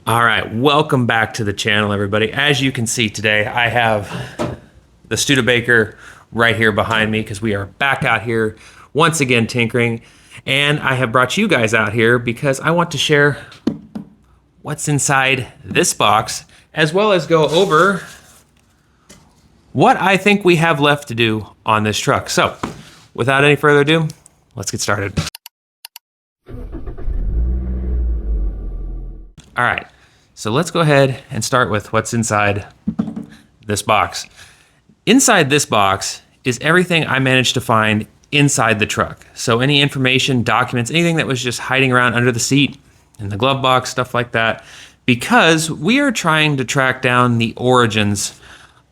All right, welcome back to the channel, everybody. As you can see today, I have the Studebaker right here behind me because we are back out here once again tinkering. And I have brought you guys out here because I want to share what's inside this box, as well as go over what I think we have left to do on this truck. So, without any further ado, let's get started. All right, so let's go ahead and start with what's inside this box. Inside this box is everything I managed to find inside the truck. So any information, documents, anything that was just hiding around under the seat, in the glove box, stuff like that, because we are trying to track down the origins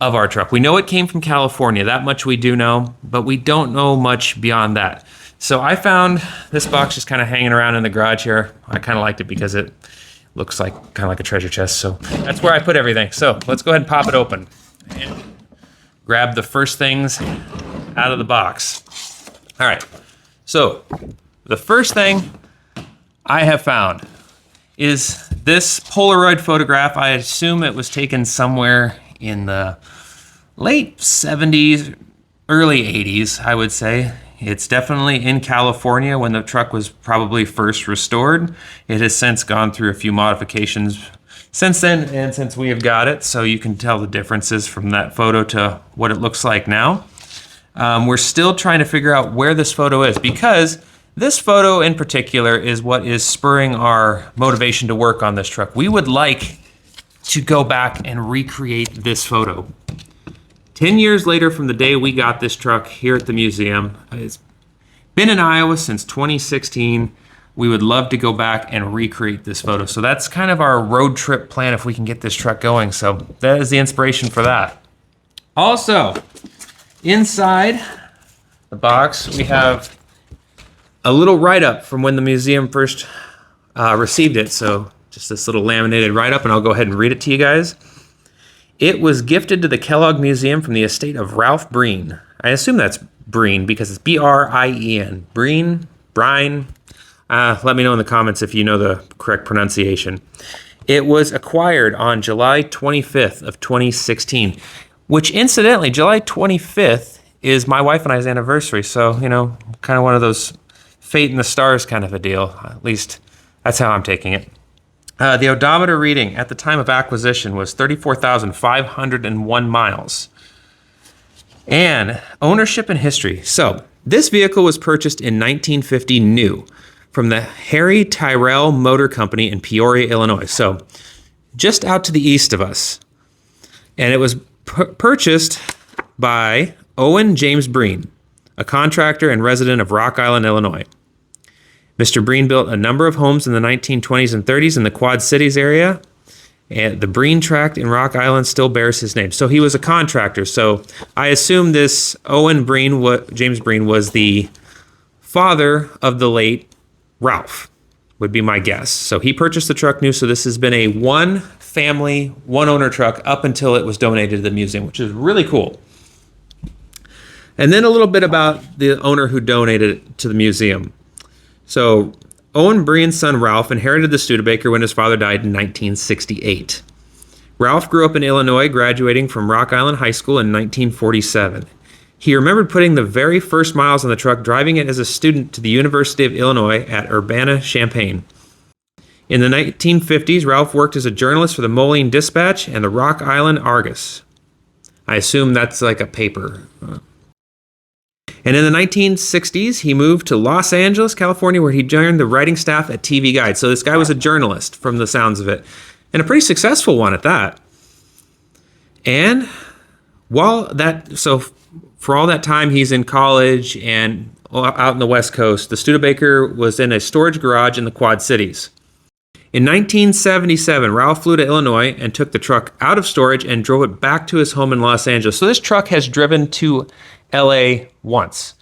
of our truck. We know it came from California, that much we do know, but we don't know much beyond that. So I found this box just kind of hanging around in the garage here. I kind of liked it because it looks like kind of like a treasure chest. So that's where I put everything. So let's go ahead and pop it open and grab the first things out of the box. All right, so the first thing I have found is this Polaroid photograph. I assume it was taken somewhere in the late 70s, early 80s, I would say. It's definitely in California when the truck was probably first restored. It has since gone through a few modifications since then and since we have got it, so you can tell the differences from that photo to what it looks like now. We're still trying to figure out where this photo is, because this photo in particular is what is spurring our motivation to work on this truck. We would like to go back and recreate this photo. 10 years later from the day we got this truck here at the museum. It's been in Iowa since 2016. We would love to go back and recreate this photo. So that's kind of our road trip plan if we can get this truck going. So that is the inspiration for that. Also, inside the box, we have a little write-up from when the museum first received it. So just this little laminated write-up, and I'll go ahead and read it to you guys. It was gifted to the Kellogg Museum from the estate of Ralph Breen. I assume that's Breen because it's B-R-I-E-N. Breen? Let me know in the comments if you know the correct pronunciation. It was acquired on July 25th of 2016, which incidentally, July 25th is my wife and I's anniversary. So, you know, kind of one of those fate in the stars kind of a deal. At least that's how I'm taking it. The odometer reading at the time of acquisition was 34,501 miles. And ownership and history. So this vehicle was purchased in 1950 new from the Harry Tyrrell Motor Company in Peoria, Illinois. So just out to the east of us. And it was purchased by Owen James Breen, a contractor and resident of Rock Island, Illinois. Mr. Breen built a number of homes in the 1920s and 30s in the Quad Cities area, and the Breen tract in Rock Island still bears his name. So he was a contractor. So I assume this Owen Breen, James Breen, was the father of the late Ralph, would be my guess. So he purchased the truck new. So this has been a one family, one owner truck up until it was donated to the museum, which is really cool. And then a little bit about the owner who donated it to the museum. So Owen Breen's son Ralph inherited the Studebaker when his father died in 1968. Ralph grew up in Illinois, graduating from Rock Island High School in 1947. He remembered putting the very first miles on the truck, driving it as a student to the University of Illinois at Urbana-Champaign. In the 1950s, Ralph worked as a journalist for the Moline Dispatch and the Rock Island Argus. I assume that's like a paper. And in the 1960s, he moved to Los Angeles, California, where he joined the writing staff at TV Guide. So this guy was a journalist from the sounds of it, and a pretty successful one at that. And for all that time he's in college and out in the West Coast, the Studebaker was in a storage garage in the Quad Cities. In 1977, Ralph flew to Illinois and took the truck out of storage and drove it back to his home in Los Angeles. So this truck has driven to LA once,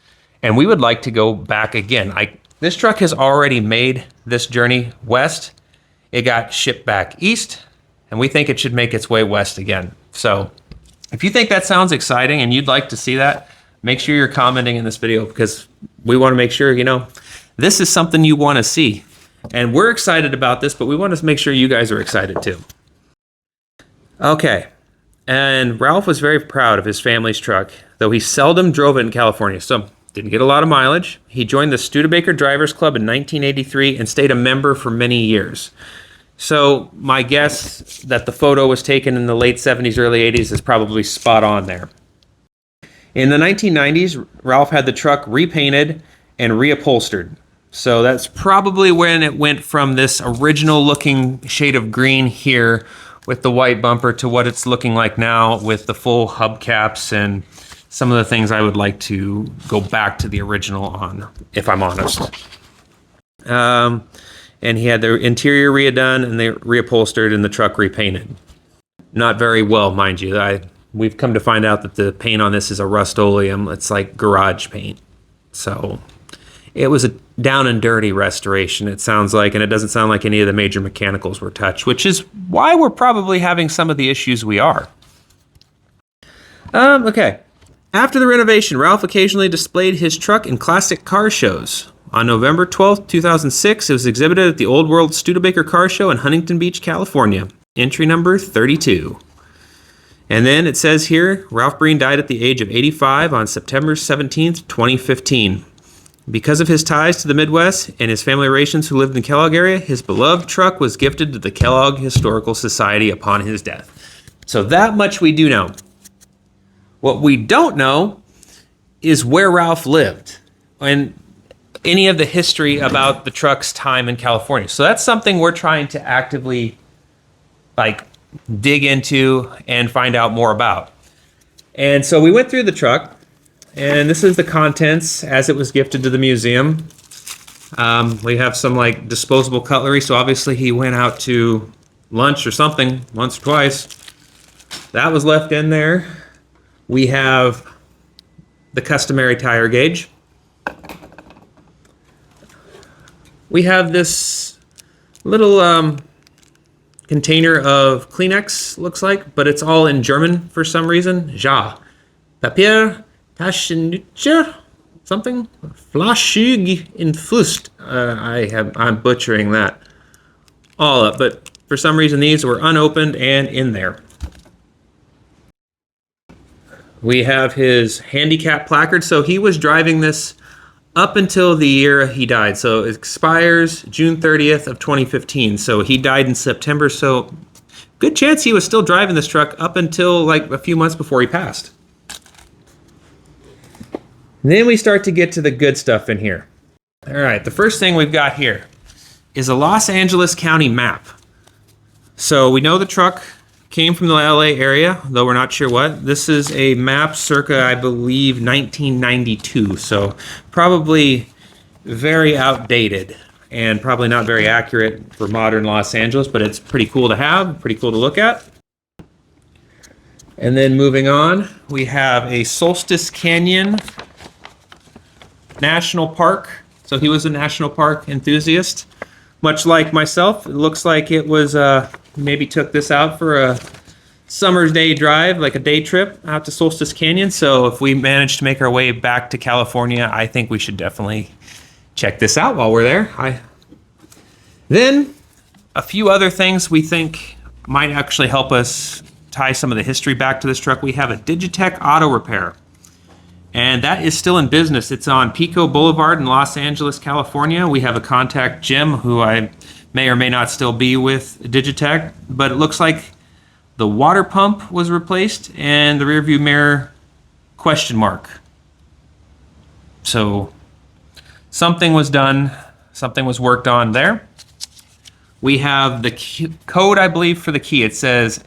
and we would like to go back again. This truck has already made this journey west. It got shipped back east, and we think it should make its way west again. So if you think that sounds exciting and you'd like to see that, make sure you're commenting in this video, because we want to make sure, this is something you want to see. And we're excited about this, but we want to make sure you guys are excited too. Okay. And Ralph was very proud of his family's truck, though he seldom drove it in California, so didn't get a lot of mileage. He joined the Studebaker Drivers Club in 1983 and stayed a member for many years. So my guess that the photo was taken in the late 70s, early 80s is probably spot on there. In the 1990s, Ralph had the truck repainted and reupholstered. So that's probably when it went from this original looking shade of green here with the white bumper to what it's looking like now with the full hubcaps and some of the things I would like to go back to the original on, if I'm honest. And he had the interior redone and they reupholstered and the truck repainted. Not very well, mind you. We've come to find out that the paint on this is a Rust-Oleum. It's like garage paint. So it was a down and dirty restoration, it sounds like, and it doesn't sound like any of the major mechanicals were touched, which is why we're probably having some of the issues we are. Okay. After the renovation, Ralph occasionally displayed his truck in classic car shows. On November 12, 2006, it was exhibited at the Old World Studebaker Car Show in Huntington Beach, California. Entry number 32. And then it says here, Ralph Breen died at the age of 85 on September 17th, 2015. Because of his ties to the Midwest and his family relations who lived in the Kellogg area, his beloved truck was gifted to the Kellogg Historical Society upon his death. So that much we do know. What we don't know is where Ralph lived and any of the history about the truck's time in California. So that's something we're trying to actively dig into and find out more about. And so we went through the truck, and this is the contents as it was gifted to the museum. We have some disposable cutlery, so obviously he went out to lunch or something once or twice. That was left in there. We have the customary tire gauge. We have this little container of Kleenex, looks like, but it's all in German for some reason. Ja. Papier, Taschentücher, something. Flashig in Fust. I'm butchering that all up, but for some reason these were unopened and in there. We have his handicap placard. So he was driving this up until the year he died. So it expires June 30th of 2015. So he died in September. So good chance he was still driving this truck up until a few months before he passed. And then we start to get to the good stuff in here. All right, the first thing we've got here is a Los Angeles County map. So we know the truck came from the LA area, though we're not sure what. This is a map circa, I believe, 1992. So probably very outdated and probably not very accurate for modern Los Angeles, but it's pretty cool to have, pretty cool to look at. And then moving on, we have a Solstice Canyon National Park. So he was a national park enthusiast. Much like myself, it looks like it was, maybe took this out for a summer's day drive, like a day trip out to Solstice Canyon. So if we manage to make our way back to California, I think we should definitely check this out while we're there. Then a few other things we think might actually help us tie some of the history back to this truck. We have a Digitech Auto Repair, and that is still in business. It's on Pico Boulevard in Los Angeles, California. We have a contact, Jim, who I may or may not still be with Digitech, but it looks like the water pump was replaced and the rear view mirror ? So something was done, something was worked on there. We have the code, I believe, for the key. It says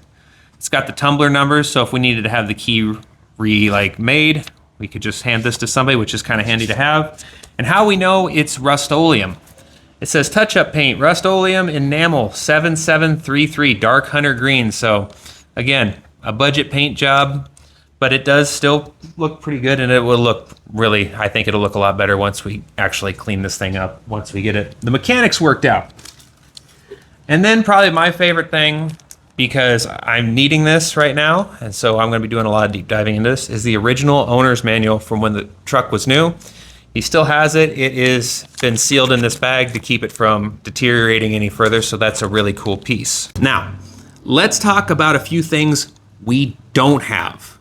it's got the tumbler numbers, so if we needed to have the key made, we could just hand this to somebody, which is kind of handy to have. And how we know it's Rust-Oleum. It says touch-up paint, Rust-Oleum enamel 7733 dark hunter green. So again, a budget paint job, but it does still look pretty good, and it will look really, I think it'll look a lot better once we actually clean this thing up, once we get the mechanics worked out. And then probably my favorite thing, because I'm needing this right now, and so I'm going to be doing a lot of deep diving into this, is the original owner's manual from when the truck was new. He still has it. It is been sealed in this bag to keep it from deteriorating any further, so that's a really cool piece. Now, let's talk about a few things we don't have.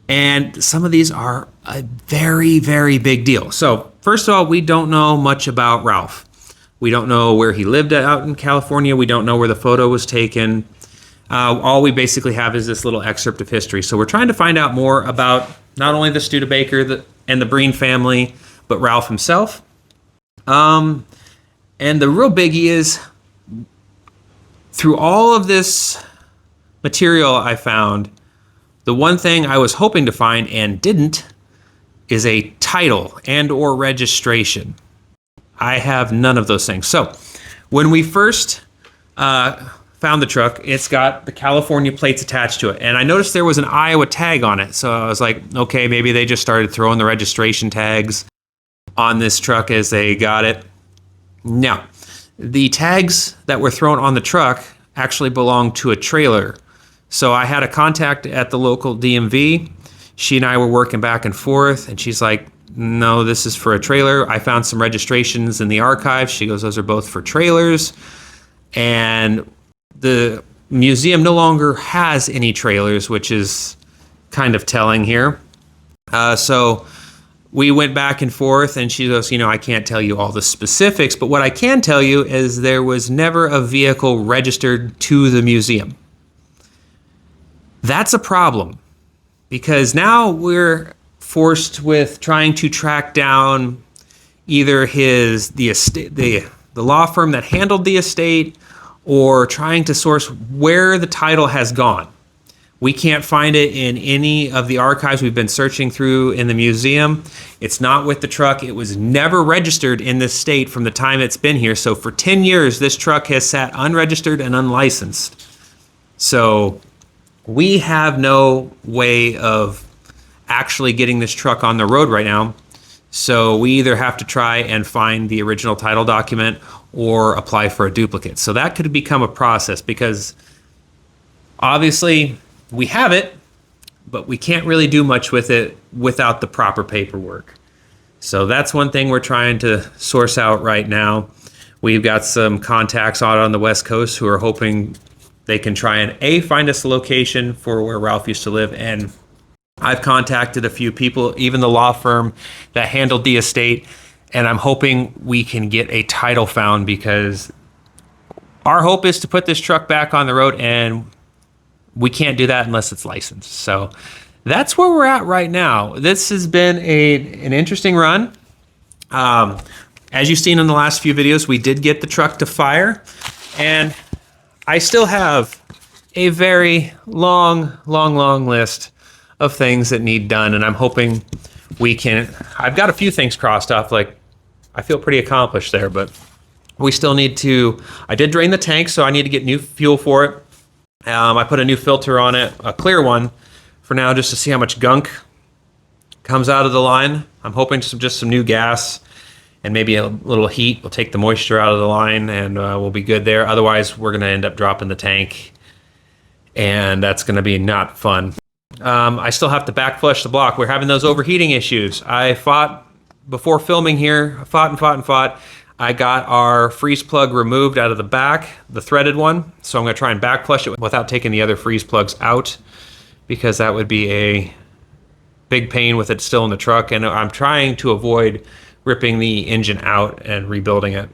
And some of these are a very, very big deal. So first of all, we don't know much about Ralph. We don't know where he lived out in California. We don't know where the photo was taken. All we basically have is this little excerpt of history. So we're trying to find out more about not only the Studebaker and the Breen family, but Ralph himself. And the real biggie is, through all of this material I found, the one thing I was hoping to find and didn't is a title and or registration. I have none of those things. So when we first found the truck, it's got the California plates attached to it. And I noticed there was an Iowa tag on it. So I was like, okay, maybe they just started throwing the registration tags on this truck as they got it. No, the tags that were thrown on the truck actually belong to a trailer. So I had a contact at the local DMV. She and I were working back and forth, and she's like, no, this is for a trailer. I found some registrations in the archive. She goes, those are both for trailers. And the museum no longer has any trailers, which is kind of telling here. So we went back and forth, and she goes, I can't tell you all the specifics, but what I can tell you is there was never a vehicle registered to the museum. That's a problem, because now we're forced with trying to track down either the law firm that handled the estate, or trying to source where the title has gone. We can't find it in any of the archives we've been searching through in the museum. It's not with the truck. It was never registered in this state from the time it's been here. So for 10 years, this truck has sat unregistered and unlicensed. So we have no way of actually getting this truck on the road right now. So we either have to try and find the original title document or apply for a duplicate. So that could become a process, because obviously we have it, but we can't really do much with it without the proper paperwork. So that's one thing we're trying to source out right now. We've got some contacts out on the West Coast who are hoping they can try and find us a location for where Ralph used to live. And I've contacted a few people, even the law firm that handled the estate, and I'm hoping we can get a title found, because our hope is to put this truck back on the road, and we can't do that unless it's licensed. So that's where we're at right now. This has been an interesting run. As you've seen in the last few videos, we did get the truck to fire, and I still have a very long list of things that need done, and I'm hoping I've got a few things crossed off, like I feel pretty accomplished there, but we still need to, I did drain the tank, so I need to get new fuel for it. I put a new filter on it, a clear one, for now, just to see how much gunk comes out of the line. I'm hoping just some new gas and maybe a little heat will take the moisture out of the line, and we'll be good there. Otherwise, we're gonna end up dropping the tank, and that's gonna be not fun. I still have to back flush the block. We're having those overheating issues. I fought before filming here, fought. I got our freeze plug removed out of the back, the threaded one. So I'm gonna try and back flush it without taking the other freeze plugs out, because that would be a big pain with it still in the truck. And I'm trying to avoid ripping the engine out and rebuilding it.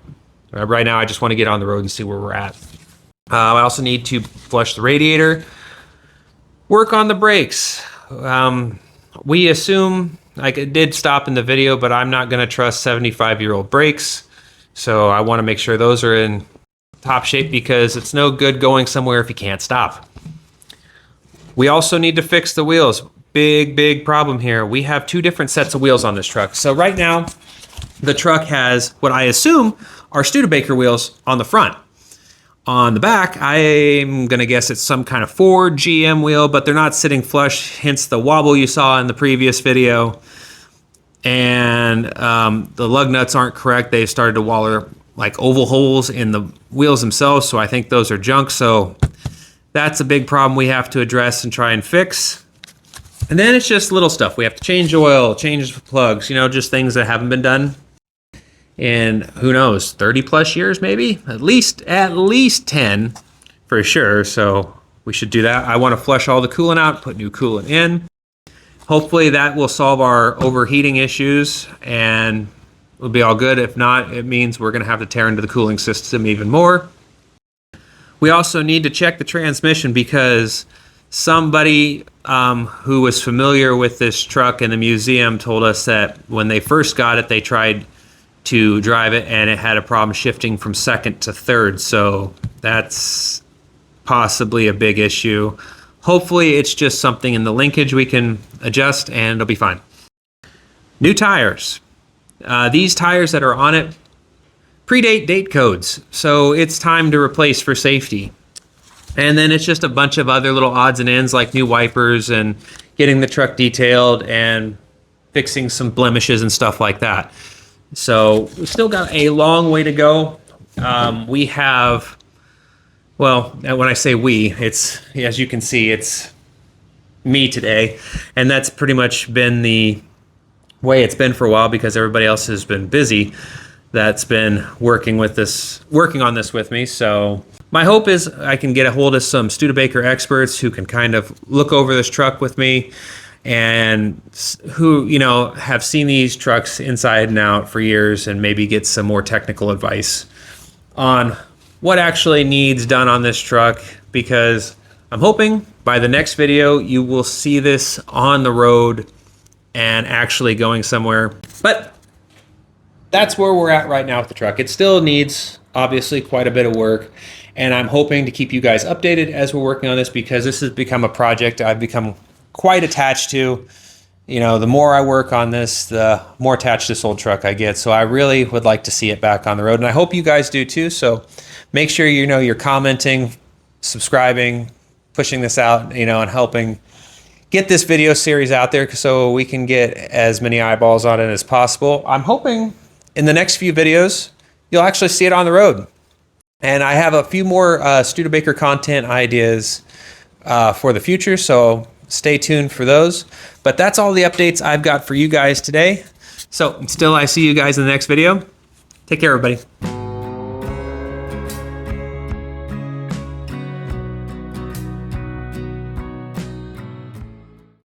Right now, I just wanna get on the road and see where we're at. I also need to flush the radiator, work on the brakes. We assume, like it did stop in the video, but I'm not gonna trust 75-year-old brakes. So I wanna make sure those are in top shape, because it's no good going somewhere if you can't stop. We also need to fix the wheels. Big problem here. We have two different sets of wheels on this truck. So right now, the truck has what I assume are Studebaker wheels on the front. On the back, I'm gonna guess it's some kind of Ford GM wheel, but they're not sitting flush, hence the wobble you saw in the previous video. And the lug nuts aren't correct. They started to waller like oval holes in the wheels themselves, so I think those are junk. So that's a big problem we have to address and try and fix. And then it's just little stuff. We have to change oil, change plugs, you know, just things that haven't been done in, who knows, 30 plus years maybe? At least 10 for sure. So we should do that. I want to flush all the coolant out, put new coolant in. Hopefully that will solve our overheating issues and we'll be all good. If not, it means we're going to have to tear into the cooling system even more. We also need to check the transmission because somebody who was familiar with this truck in the museum told us that when they first got it, they tried to drive it and it had a problem shifting from second to third. So that's possibly a big issue. Hopefully it's just something in the linkage we can adjust and it'll be fine. New tires. These tires that are on it predate date codes, so it's time to replace for safety. And then it's just a bunch of other little odds and ends like new wipers and getting the truck detailed and fixing some blemishes and stuff like that. So we still got a long way to go. We have, well, when I say we, it's, as you can see, it's me today. And that's pretty much been the way it's been for a while because everybody else has been busy that's been working on this with me. So my hope is I can get a hold of some Studebaker experts who can kind of look over this truck with me and who, you know, have seen these trucks inside and out for years and maybe get some more technical advice on what actually needs done on this truck, because I'm hoping by the next video you will see this on the road and actually going somewhere. But that's where we're at right now with the truck. It still needs obviously quite a bit of work, and I'm hoping to keep you guys updated as we're working on this because this has become a project I've become quite attached to. You know, the more I work on this, the more attached to this old truck I get. So I really would like to see it back on the road, and I hope you guys do too. So make sure you know you're commenting, subscribing, pushing this out, you know, and helping get this video series out there so we can get as many eyeballs on it as possible. I'm hoping in the next few videos, you'll actually see it on the road. And I have a few more Studebaker content ideas for the future, so stay tuned for those. But that's all the updates I've got for you guys today. So until I see you guys in the next video, take care, everybody.